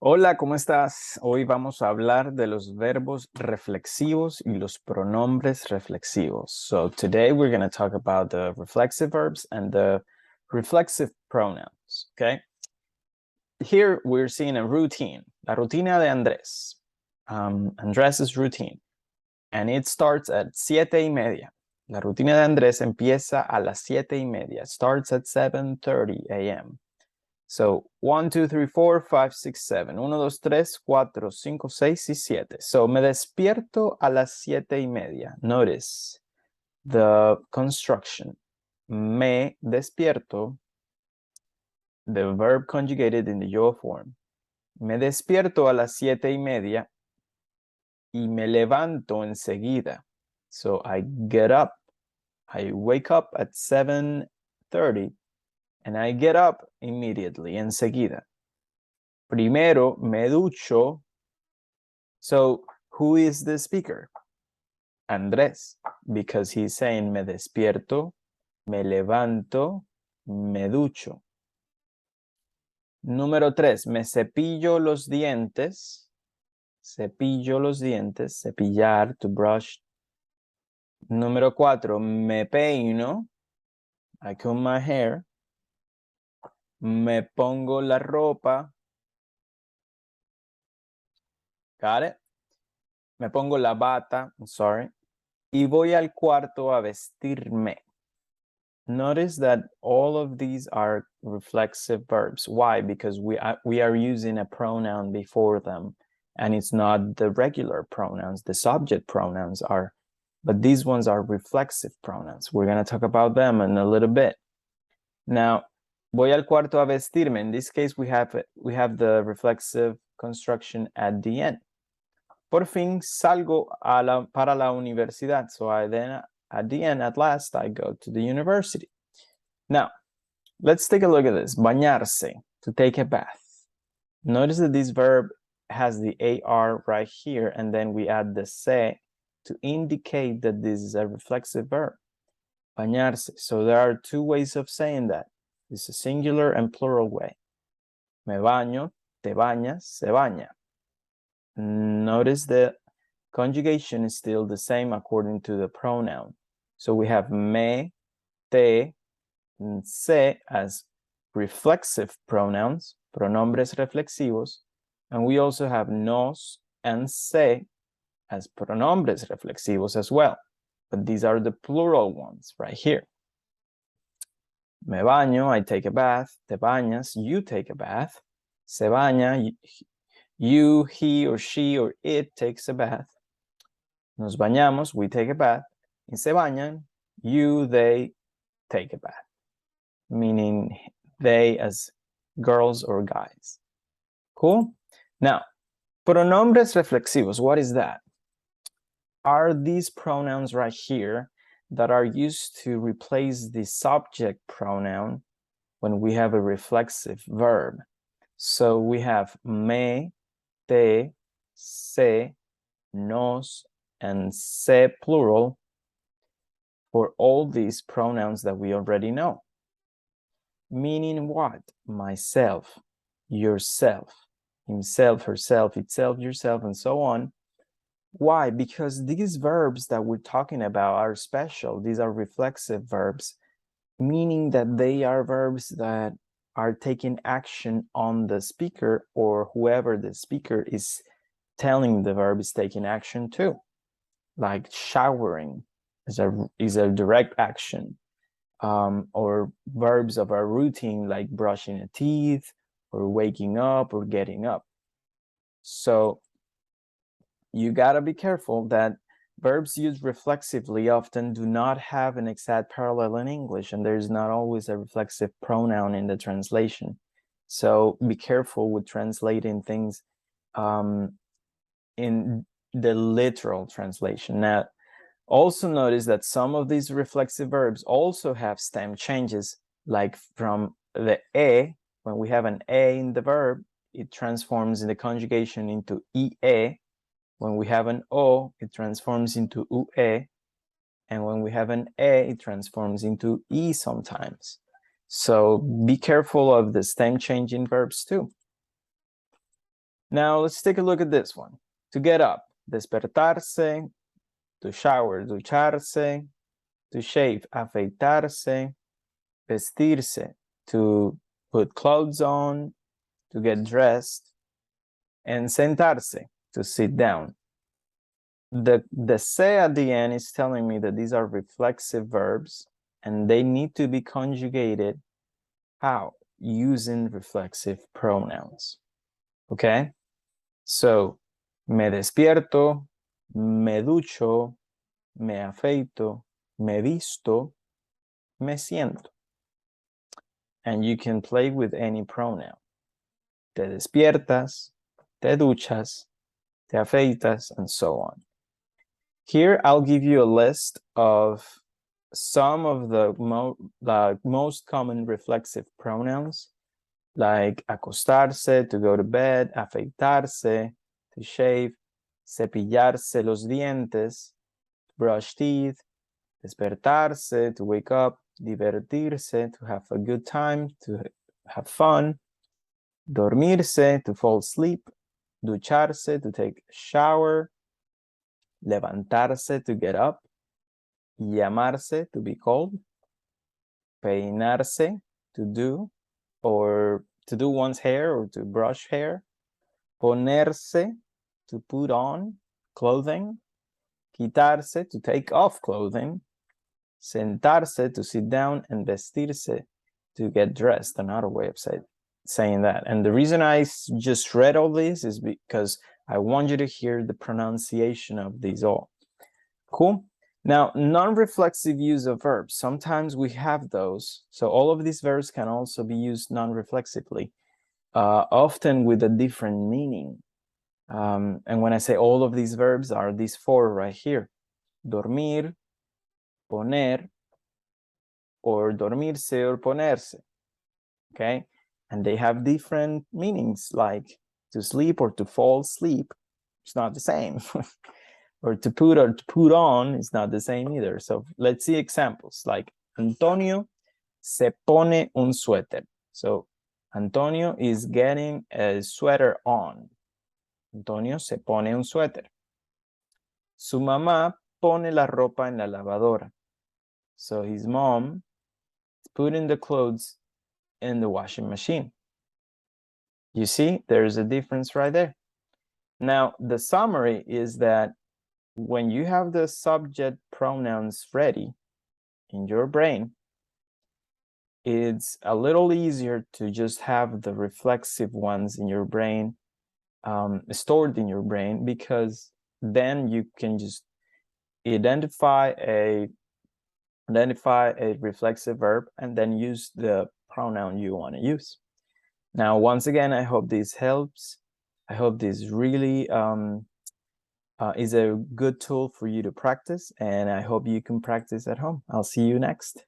Hola, ¿cómo estás? Hoy vamos a hablar de los verbos reflexivos y los pronombres reflexivos. So today we're going to talk about the reflexive verbs and the reflexive pronouns, okay? Here we're seeing a routine, la rutina de Andrés. Andrés' routine. And it starts at 7:30. La rutina de Andrés empieza a las 7:30. Starts at 7:30 a.m. So 1, 2, 3, 4, 5, 6, 7. 1, 2, 3, 4, 5, 6 y 7. So me despierto a las 7:30. Notice the construction. Me despierto, the verb conjugated in the yo form. Me despierto a las 7:30 y me levanto enseguida. So I get up. I wake up at 7:30 and I get up immediately, enseguida. Primero me ducho. So who is the speaker? Andrés, because he's saying me despierto, me levanto, me ducho. Número 3, me cepillo los dientes. Cepillo los dientes, cepillar, to brush. Número 4, me peino. I comb my hair. Me pongo la ropa. Got it? Me pongo la bata, I'm sorry. Y voy al cuarto a vestirme. Notice that all of these are reflexive verbs. Why? Because we are using a pronoun before them, and it's not the regular pronouns. The subject pronouns are, but these ones are reflexive pronouns. We're going to talk about them in a little bit. Now, voy al cuarto a vestirme. In this case, we have the reflexive construction at the end. Por fin salgo para la universidad. So I then, at the end, at last, I go to the university. Now, let's take a look at this. Bañarse, to take a bath. Notice that this verb has the AR right here, and then we add the se to indicate that this is a reflexive verb. Bañarse. So there are two ways of saying that. It's a singular and plural way. Me baño, te bañas, se baña. Notice the conjugation is still the same according to the pronoun. So we have me, te, and se as reflexive pronouns, pronombres reflexivos, and we also have nos and se as pronombres reflexivos as well. But these are the plural ones right here. Me baño, I take a bath. Te bañas, you take a bath. Se baña, you, he or she or it takes a bath. Nos bañamos, we take a bath. Y se bañan, you, they take a bath. Meaning they as girls or guys. Cool? Now, pronombres reflexivos, what is that? Are these pronouns right here that are used to replace the subject pronoun when we have a reflexive verb. So we have me, te, se, nos, and se plural for all these pronouns that we already know. Meaning what? Myself, yourself, himself, herself, itself, yourself, and so on. Why? Because these verbs that we're talking about are special. These are reflexive verbs, meaning that they are verbs that are taking action on the speaker or whoever the speaker is telling the verb is taking action to. Like showering is a direct action. Or verbs of our routine like brushing the teeth or waking up or getting up. So you gotta be careful that verbs used reflexively often do not have an exact parallel in English, and there's not always a reflexive pronoun in the translation. So be careful with translating things in the literal translation. Now, also notice that some of these reflexive verbs also have stem changes, like from the e, when we have an e in the verb, it transforms in the conjugation into ie. When we have an o, it transforms into ue. And when we have an e, it transforms into e sometimes. So be careful of the stem change in verbs too. Now let's take a look at this one. To get up, despertarse, to shower, ducharse, to shave, afeitarse, vestirse, to put clothes on, to get dressed, and sentarse, to sit down. The se at the end is telling me that these are reflexive verbs and they need to be conjugated. How? Using reflexive pronouns. Okay? So, me despierto, me ducho, me afeito, me visto, me siento. And you can play with any pronoun. Te despiertas, te duchas, te afeitas, and so on. Here, I'll give you a list of some of the most common reflexive pronouns, like acostarse, to go to bed, afeitarse, to shave, cepillarse los dientes, brush teeth, despertarse, to wake up, divertirse, to have a good time, to have fun, dormirse, to fall asleep, ducharse, to take a shower, levantarse, to get up, llamarse, to be called, peinarse, to do, or to do one's hair or to brush hair, ponerse, to put on clothing, quitarse, to take off clothing, sentarse, to sit down, and vestirse, to get dressed. Another way of saying that. And the reason I just read all this is because I want you to hear the pronunciation of these all. Cool? Now, non-reflexive use of verbs. Sometimes we have those. So all of these verbs can also be used non-reflexively, often with a different meaning. And when I say all of these verbs are these four right here: dormir, poner, or dormirse or ponerse. Okay? And they have different meanings, like to sleep or to fall asleep. It's not the same. Or to put on is not the same either. So let's see examples, like Antonio se pone un suéter. So Antonio is getting a sweater on. Antonio se pone un suéter. Su mamá pone la ropa en la lavadora. So his mom is putting the clothes in the washing machine. You see, there's a difference right there. Now, the summary is that when you have the subject pronouns ready in your brain, it's a little easier to just have the reflexive ones in your brain, stored in your brain, because then you can just identify a reflexive verb and then use the pronoun you want to use. Now, once again, I hope this helps. I hope this really is a good tool for you to practice, and I hope you can practice at home. I'll see you next.